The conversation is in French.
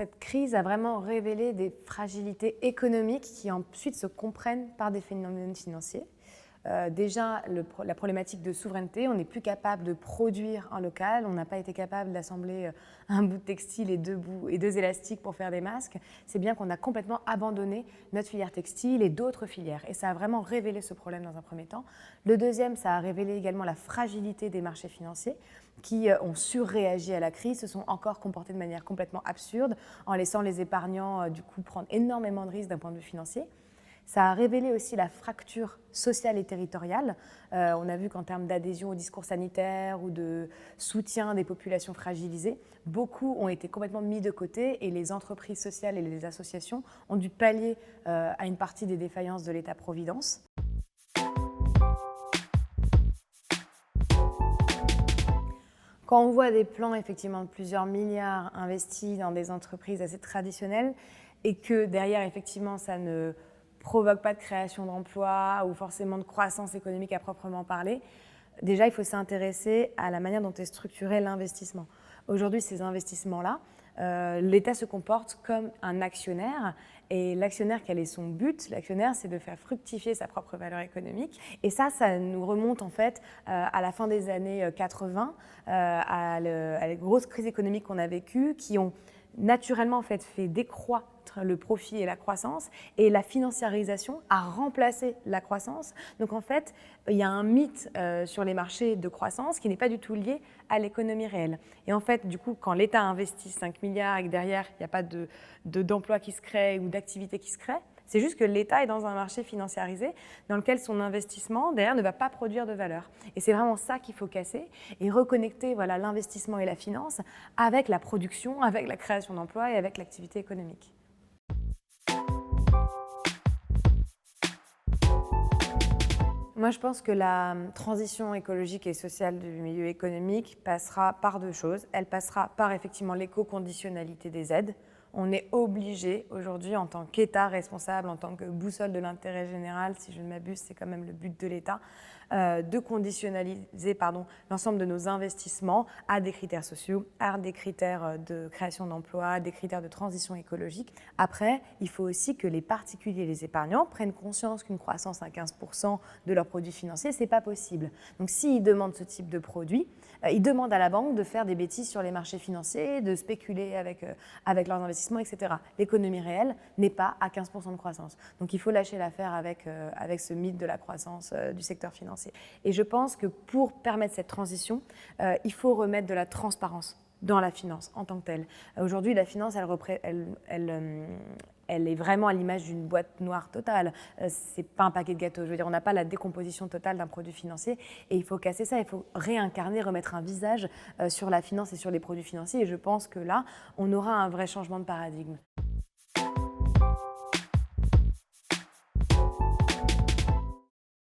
Cette crise a vraiment révélé des fragilités économiques qui ensuite se comprennent par des phénomènes financiers. Déjà, la problématique de souveraineté, on n'est plus capable de produire en local, on n'a pas été capable d'assembler un bout de textile et deux élastiques pour faire des masques. C'est bien qu'on a complètement abandonné notre filière textile et d'autres filières. Et ça a vraiment révélé ce problème dans un premier temps. Le deuxième, ça a révélé également la fragilité des marchés financiers qui ont surréagi à la crise, se sont encore comportés de manière complètement absurde en laissant les épargnants du coup prendre énormément de risques d'un point de vue financier. Ça a révélé aussi la fracture sociale et territoriale. On a vu qu'en termes d'adhésion au discours sanitaire ou de soutien des populations fragilisées, beaucoup ont été complètement mis de côté et les entreprises sociales et les associations ont dû pallier à une partie des défaillances de l'État-providence. Quand on voit des plans effectivement de plusieurs milliards investis dans des entreprises assez traditionnelles et que derrière effectivement ça ne provoque pas de création d'emplois ou forcément de croissance économique à proprement parler, déjà il faut s'intéresser à la manière dont est structuré l'investissement. Aujourd'hui, ces investissements-là, l'État se comporte comme un actionnaire et l'actionnaire, quel est son but? L'actionnaire, c'est de faire fructifier sa propre valeur économique et ça nous remonte en fait à la fin des années 80, à la grosse crise économique qu'on a vécue qui ont naturellement en fait décroître le profit et la croissance et la financiarisation a remplacé la croissance. Donc en fait, il y a un mythe sur les marchés de croissance qui n'est pas du tout lié à l'économie réelle. Et en fait, du coup, quand l'État investit 5 milliards et que derrière, il n'y a pas d'emplois qui se créent ou d'activités qui se créent, c'est juste que l'État est dans un marché financiarisé dans lequel son investissement, derrière, ne va pas produire de valeur. Et c'est vraiment ça qu'il faut casser et reconnecter l'investissement et la finance avec la production, avec la création d'emplois et avec l'activité économique. Moi, je pense que la transition écologique et sociale du milieu économique passera par deux choses. Elle passera par effectivement l'éco-conditionnalité des aides. On est obligé aujourd'hui, en tant qu'État responsable, en tant que boussole de l'intérêt général, si je ne m'abuse, c'est quand même le but de l'État, de conditionnaliser l'ensemble de nos investissements à des critères sociaux, à des critères de création d'emplois, à des critères de transition écologique. Après, il faut aussi que les particuliers et les épargnants prennent conscience qu'une croissance à 15% de leurs produits financiers, ce n'est pas possible. Donc s'ils demandent ce type de produit, ils demandent à la banque de faire des bêtises sur les marchés financiers, de spéculer avec leurs investissements, etc. L'économie réelle n'est pas à 15% de croissance. Donc il faut lâcher l'affaire avec ce mythe de la croissance du secteur financier. Et je pense que pour permettre cette transition, il faut remettre de la transparence dans la finance en tant que telle. Aujourd'hui, la finance, elle est vraiment à l'image d'une boîte noire totale. C'est pas un paquet de gâteaux. Je veux dire, on n'a pas la décomposition totale d'un produit financier et il faut casser ça. Il faut réincarner, remettre un visage sur la finance et sur les produits financiers. Et je pense que là, on aura un vrai changement de paradigme.